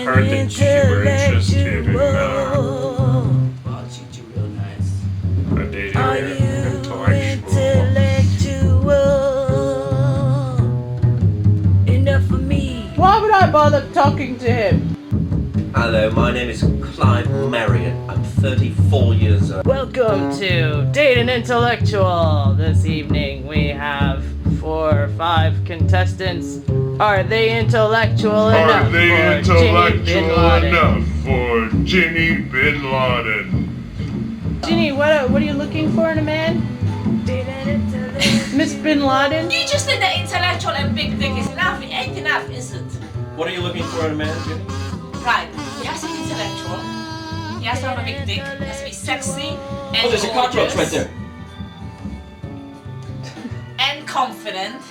heard that you were interested in I'll treat you real nice. dating an intellectual. Enough for me. Why would I bother talking to him? Hello, my name is Clive Marriott. I'm 34 years old. Welcome to Date an Intellectual. This evening we have 4 or 5 contestants. Are they intellectual enough Are they for Ginny bin intellectual Laden? enough for Ginny bin Laden? Ginny, what are you looking for in a man? Miss Bin Laden? You just think that intellectual and big dick is enough. It ain't enough, is it? What are you looking for in a man, Jenny? Right. He has to be intellectual. He has to have a big dick. He has to be sexy and Oh, there's a cockroach gorgeous, right there. and confident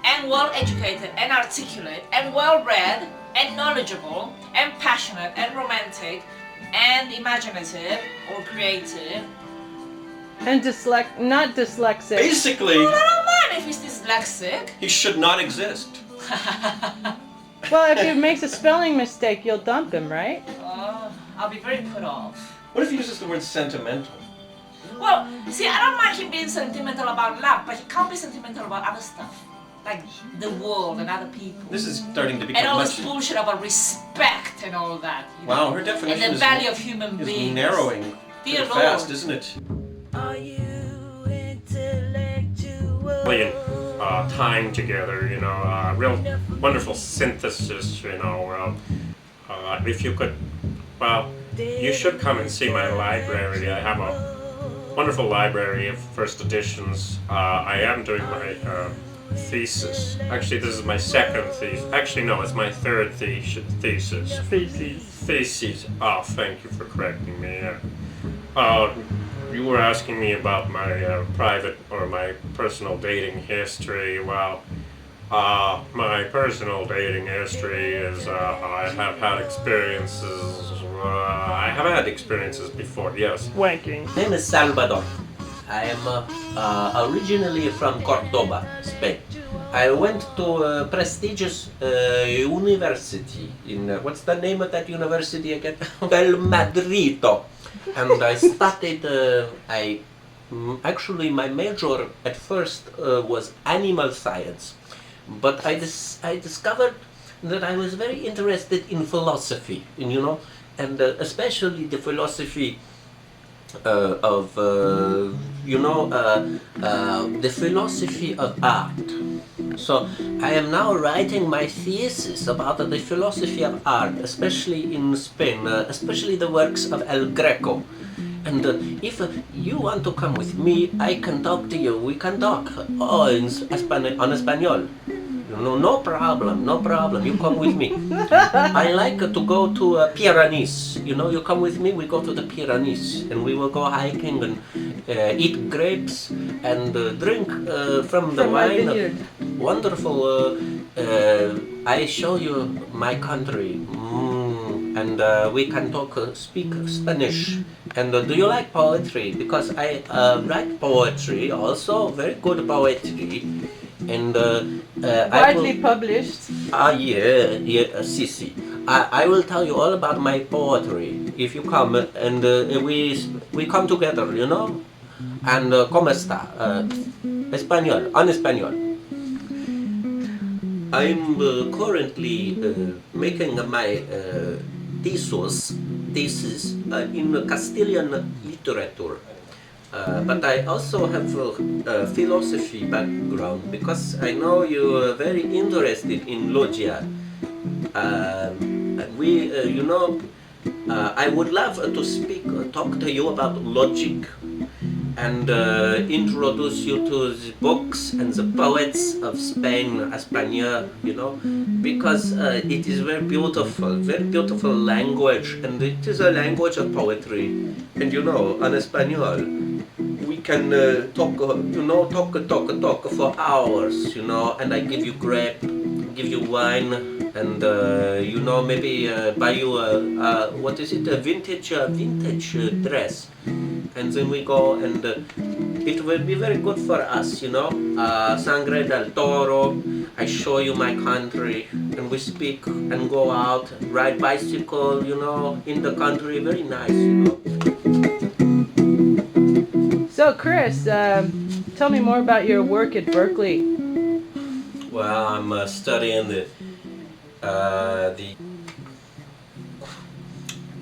and well educated and articulate and well read and knowledgeable and passionate and romantic and imaginative or creative. And not dyslexic. Basically, Well, I don't mind if he's dyslexic. he should not exist. Well, if he makes a spelling mistake, you'll dump him, right? Oh, I'll be very put off. What if he uses the word sentimental? Well, see, I don't mind him being sentimental about love, but he can't be sentimental about other stuff. Like the world and other people. This is starting to become And all much... this bullshit about respect and all that. You Wow, know? her definition And the is, value of human is beings. narrowing Dear pretty fast, Lord. isn't it? Are you intellectual? Brilliant time together, you know, real wonderful synthesis, you know. If you could, well, you should come and see my library. I have a wonderful library of first editions. I am doing my thesis. Actually, this is my second thesis. Actually, no, it's my third thesis. Theses. Oh, thank you for correcting me. You were asking me about my private or my personal dating history. Well, my personal dating history is I have had experiences. I have had experiences before. Yes. Wanking. My name is Salvador. I am originally from Cordoba, Spain. I went to a prestigious university in, what's the name of that university again? El Madrito. And I studied, actually my major at first was animal science. But I discovered that I was very interested in philosophy, you know, and especially the philosophy of the philosophy of art. So I am now writing my thesis about the philosophy of art, especially in Spain, especially the works of El Greco. And if you want to come with me, I can talk to you. We can talk on Espanol. No problem, no problem. You come with me. I like to go to Pyrenees. You know, you come with me, we go to the Pyrenees. And we will go hiking and eat grapes and drink from the wine. Wonderful. I show you my country. And we can speak Spanish. And do you like poetry? Because I write poetry also, very good poetry. And Widely published. yeah, si. I will tell you all about my poetry if you come, and we come together, you know. And ¿cómo está? Español, en español. I'm currently making my thesis in Castilian literature. But I also have a philosophy background because I know you are very interested in logia. I would love to talk to you about logic and introduce you to the books and the poets of Spain, España, you know, because it is very beautiful language, and it is a language of poetry. And you know, en Espanol, we can talk for hours, you know, and I give you grape, give you wine, and you know, maybe buy you a vintage dress, and then we go, and it will be very good for us, you know. Sangre del Toro, I show you my country, and we speak and go out, ride bicycle, in the country. Very nice. So, Chris, tell me more about your work at Berkeley. Well, I'm studying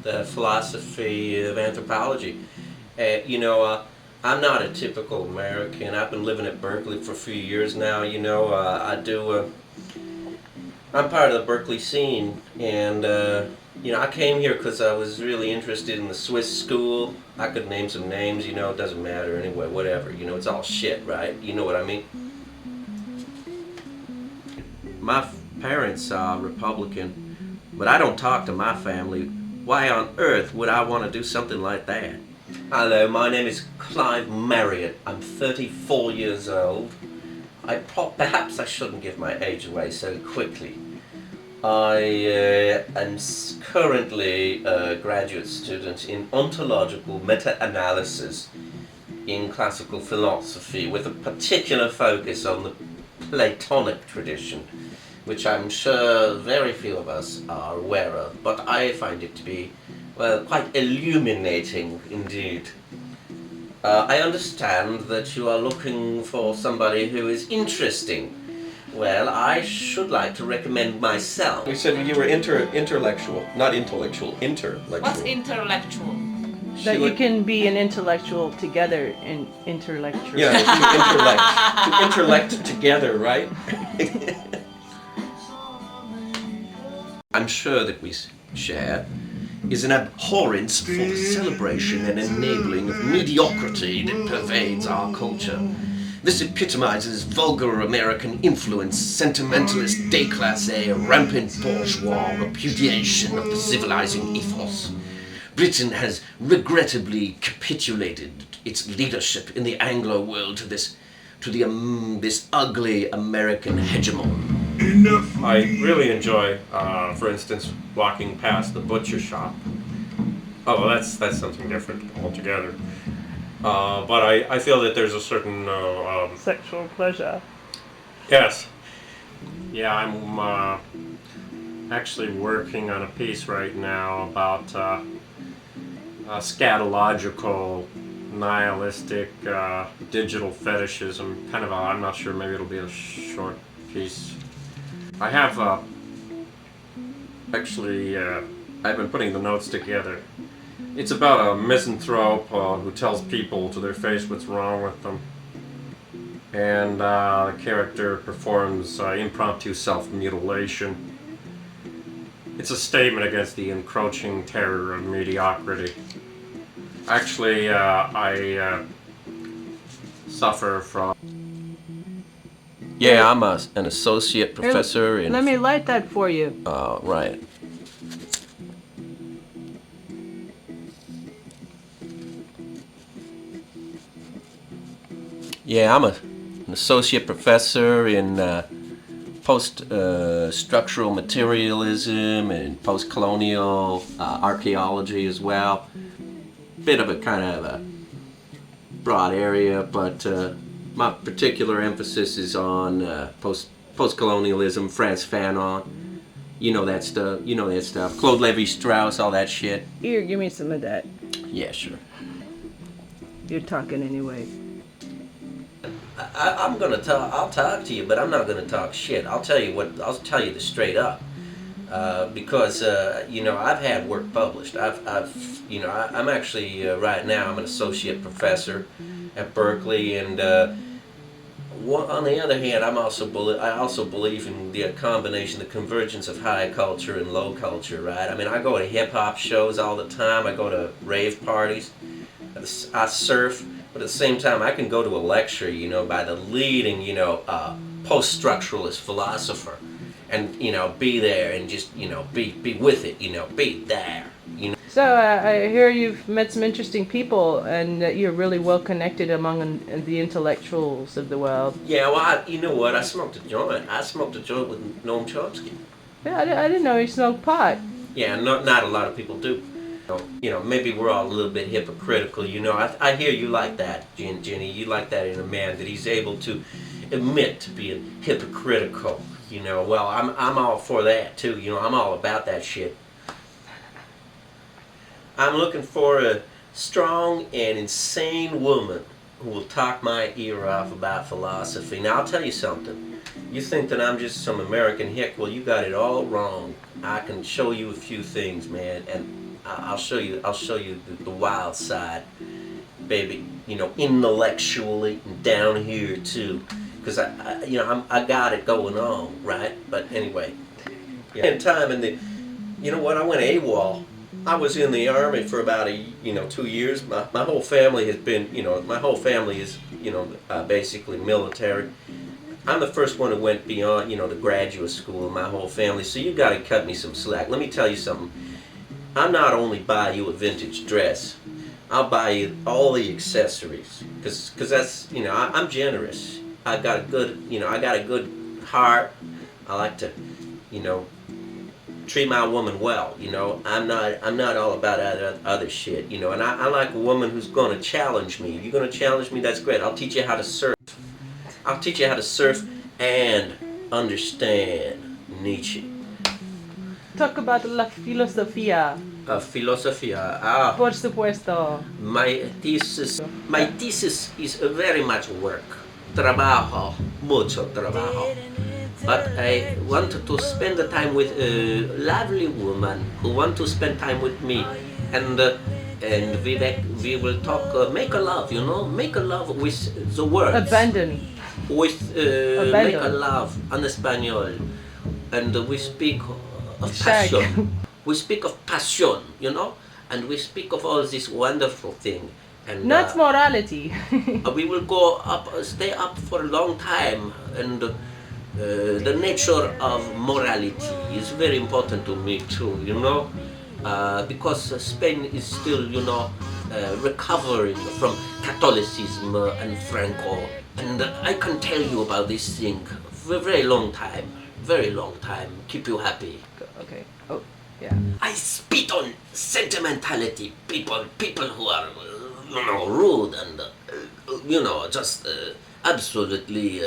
the philosophy of anthropology. I'm not a typical American. I've been living at Berkeley for a few years now. I'm part of the Berkeley scene, and I came here because I was really interested in the Swiss school. I could name some names. It doesn't matter anyway. Whatever. It's all shit, right? You know what I mean? My parents are Republican, but I don't talk to my family. Why on earth would I want to do something like that? Hello, my name is Clive Marriott. I'm 34 years old. Perhaps I shouldn't give my age away so quickly. I am currently a graduate student in ontological meta-analysis in classical philosophy with a particular focus on the Platonic tradition, which I'm sure very few of us are aware of, but I find it to be, quite illuminating indeed. I understand that you are looking for somebody who is interesting. Well, I should like to recommend myself. You said you were intellectual, not intellectual, intellectual. What's intellectual? That you can be an intellectual together in intellectual. Yeah, to intellect together, right? I'm sure that we share is an abhorrence for the celebration and enabling of mediocrity that pervades our culture. This epitomizes vulgar American influence, sentimentalist déclassé, rampant bourgeois repudiation of the civilizing ethos. Britain has regrettably capitulated its leadership in the Anglo world to this ugly American hegemon. I really enjoy, for instance, walking past the butcher shop. Oh, well, that's something different altogether. But I feel that there's a certain Sexual pleasure. yes. Yeah, I'm actually working on a piece right now about scatological, nihilistic, digital fetishism. I'm not sure. Maybe it'll be a short piece. I have I've been putting the notes together. It's about a misanthrope who tells people to their face what's wrong with them. And the character performs impromptu self-mutilation. It's a statement against the encroaching terror of mediocrity. Actually, I suffer from... Yeah, I'm an associate professor in... Let me light that for you. Right. Yeah, I'm an associate professor in post-structural materialism and post-colonial archaeology as well. Bit of a kind of a broad area, but my particular emphasis is on post-colonialism, Frantz Fanon. You know that stuff. Claude Lévi-Strauss, all that shit. Here, give me some of that. Yeah, sure. You're talking anyway. I'll talk to you, but I'm not gonna talk shit. I'll tell you this straight up. Because I've had work published. I'm actually right now I'm an associate professor at Berkeley, and on the other hand, I also believe in the combination, the convergence of high culture and low culture. Right? I mean, I go to hip hop shows all the time. I go to rave parties. I surf, but at the same time, I can go to a lecture, by the leading, post-structuralist philosopher. And be there and just be with it, be there. So I hear you've met some interesting people, and that you're really well connected among the intellectuals of the world. Yeah, well, you know what? I smoked a joint. With Noam Chomsky. Yeah, I didn't know you smoked pot. Yeah, not a lot of people do. Maybe we're all a little bit hypocritical. I hear you like that, Ginny. You like that in a man, that he's able to admit being hypocritical. You know, well, I'm all for that too. You know, I'm all about that shit. I'm looking for a strong and insane woman who will talk my ear off about philosophy. Now, I'll tell you something. You think that I'm just some American hick? Well, you got it all wrong. I can show you a few things, man, and I'll show you the wild side, baby. You know, intellectually and down here too, because I got it going on, right? But anyway, yeah. In time, you know what? I went AWOL. I was in the army for about 2 years. My whole family has been, my whole family is, basically military. I'm the first one who went beyond, the graduate school in my whole family, so you gotta cut me some slack. Let me tell you something. I'll not only buy you a vintage dress, I'll buy you all the accessories, cause that's, I'm generous. I got a good heart. I like to, treat my woman well, I'm not all about other shit, and I like a woman who's gonna challenge me. You're gonna challenge me, that's great. I'll teach you how to surf. I'll teach you how to surf and understand Nietzsche. Talk about la filosofía. Filosofía. Por supuesto. My thesis is very much work. Trabajo, mucho trabajo. But I want to spend the time with a lovely woman who want to spend time with me, and we will talk, make a love, make a love with the words. Abandon. With make a love en español, and we speak of passion. We speak of passion, and we speak of all this wonderful thing. And not morality. we will stay up for a long time, and the nature of morality is very important to me too, because Spain is still, recovering from Catholicism and Franco, and I can tell you about this thing for a very long time, keep you happy. Okay, oh, yeah. I spit on sentimentality, people who are, rude and, just absolutely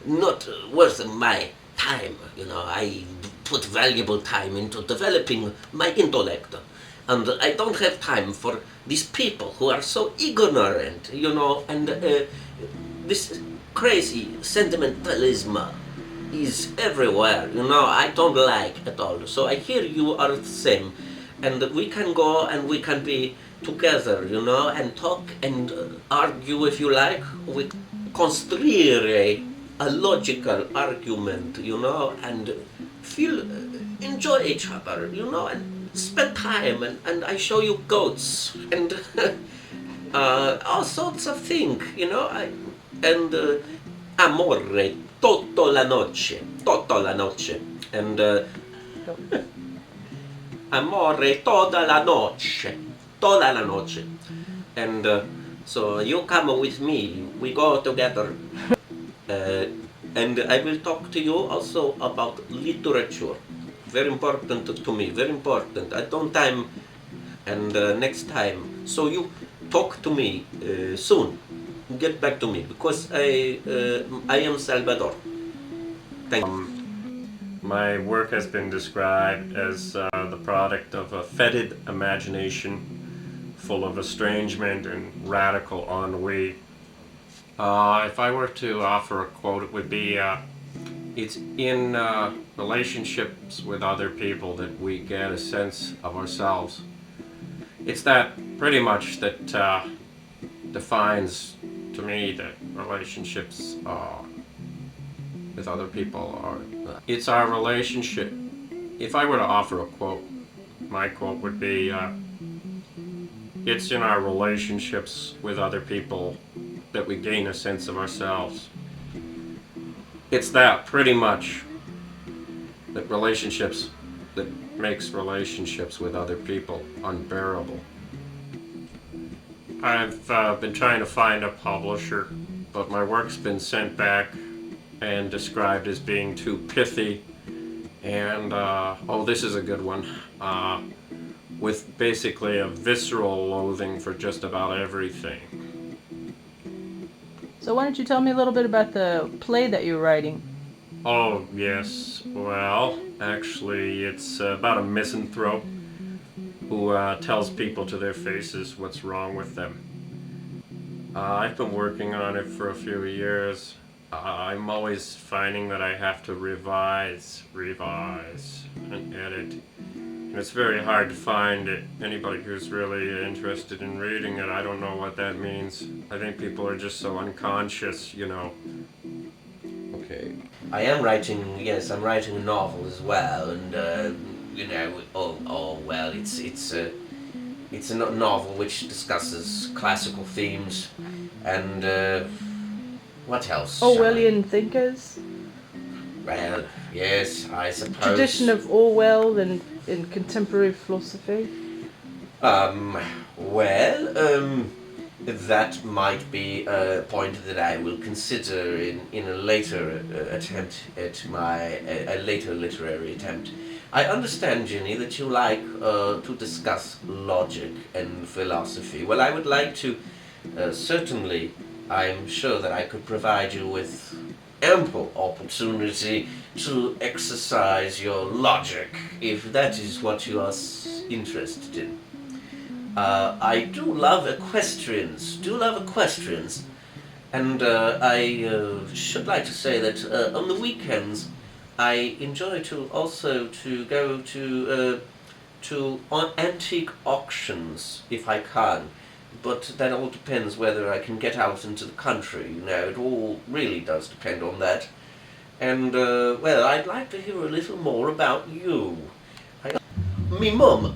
not worth my time. I put valuable time into developing my intellect, and I don't have time for these people who are so ignorant, and this crazy sentimentalism is everywhere, I don't like at all. So I hear you are the same, and we can go and we can be together, and talk and argue if you like. We construire a logical argument, and enjoy each other, and spend time, and I show you goats, and all sorts of things, and amore tutto la noche, and amore toda la noche, and so you come with me, we go together. And I will talk to you also about literature. Very important to me, very important. I don't time, and next time. So you talk to me soon. Get back to me, because I am Salvador. Thank you. My work has been described as the product of a fetid imagination, full of estrangement and radical ennui. If I were to offer a quote, it would be, it's in relationships with other people that we get a sense of ourselves. It's that pretty much that defines to me that relationships with other people are. It's our relationship. If I were to offer a quote, my quote would be, it's in our relationships with other people that we gain a sense of ourselves. It's that pretty much that makes relationships with other people unbearable. I've been trying to find a publisher, but my work's been sent back and described as being too pithy, and this is a good one, with basically a visceral loathing for just about everything. So why don't you tell me a little bit about the play that you're writing? Oh, yes. Well, actually, it's about a misanthrope who tells people to their faces what's wrong with them. I've been working on it for a few years. I'm always finding that I have to revise, and edit. And it's very hard to find it. Anybody who's really interested in reading it, I don't know what that means. I think people are just so unconscious, you know. Okay. I am writing, yes, I'm writing a novel as well, and you know, well, it's a novel which discusses classical themes, and what else? Orwellian thinkers? Well, yes, I suppose. Tradition of Orwell in contemporary philosophy? Well, that might be a point that I will consider in a later attempt at a later literary attempt. I understand, Ginny, that you like to discuss logic and philosophy. Well, I would like to certainly. I'm sure that I could provide you with ample opportunity to exercise your logic if that is what you are interested in. I do love equestrians, and I should like to say that on the weekends I enjoy to also to go to antique auctions if I can, but that all depends whether I can get out into the country. You know, it all really does depend on that. And well, I'd like to hear a little more about you. My mother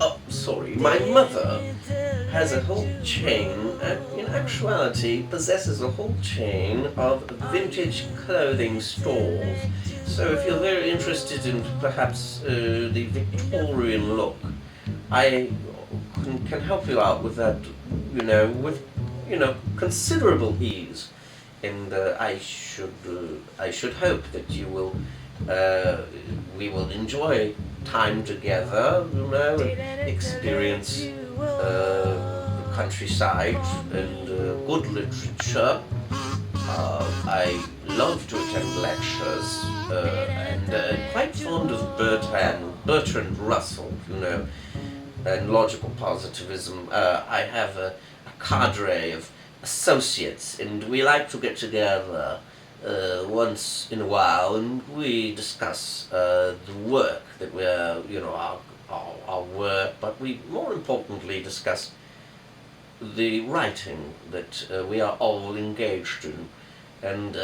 has a whole chain, in actuality possesses a whole chain of vintage clothing stores. So if you're very interested in perhaps the Victorian look, I can help you out with that, with considerable ease. And I should hope that you will we will enjoy time together, experience the countryside and good literature. I love to attend lectures and quite fond of Bertrand Russell, and logical positivism. I have a cadre of associates, and we like to get together once in a while, and we discuss the work that we're, our work, but we more importantly discuss the writing that we are all engaged in. And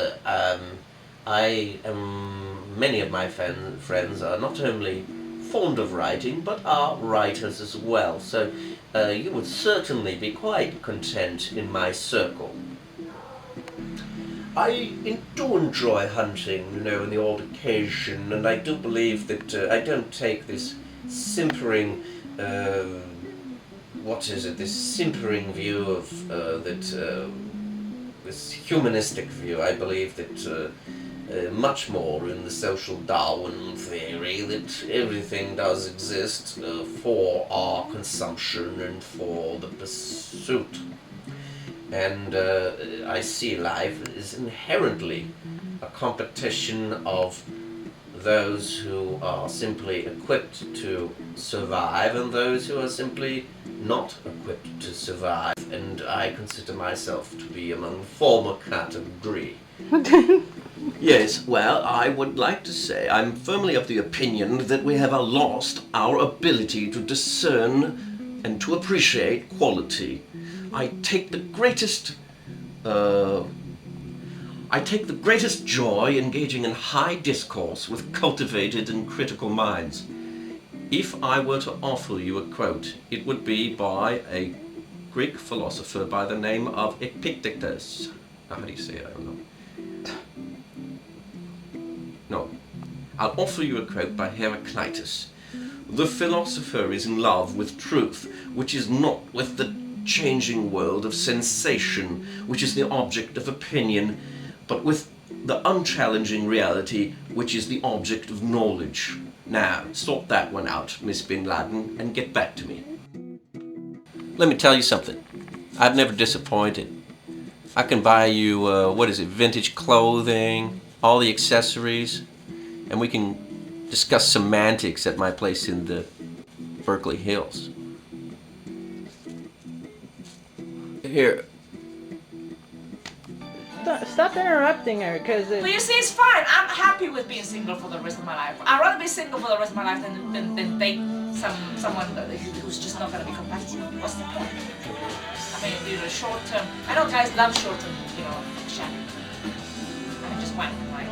many of my friends are not only fond of writing, but are writers as well. So you would certainly be quite content in my circle. I do enjoy hunting, on the odd occasion, and I do believe that I don't take this simpering, this simpering view of this humanistic view. I believe that much more in the social Darwin theory, that everything does exist for our consumption and for the pursuit. And I see life as inherently a competition of those who are simply equipped to survive and those who are simply not equipped to survive. And I consider myself to be among the former category. Yes, well, I would like to say I'm firmly of the opinion that we have lost our ability to discern and to appreciate quality. I take the greatest joy engaging in high discourse with cultivated and critical minds. If I were to offer you a quote, it would be by a Greek philosopher by the name of Epictetus. How do you say it? I don't know. No. I'll offer you a quote by Heraclitus. The philosopher is in love with truth, which is not with the changing world of sensation, which is the object of opinion, but with the unchallenging reality, which is the object of knowledge. Now, sort that one out, Miss Bin Laden, and get back to me. Let me tell you something. I've never disappointed. I can buy you, vintage clothing, all the accessories, and we can discuss semantics at my place in the Berkeley Hills. Here. Stop interrupting her, because But you see, it's fine. I'm happy with being single for the rest of my life. I'd rather be single for the rest of my life than date someone who's just not gonna be compatible. What's the point? I mean, short term. I know guys love short term, chat. I just went, right?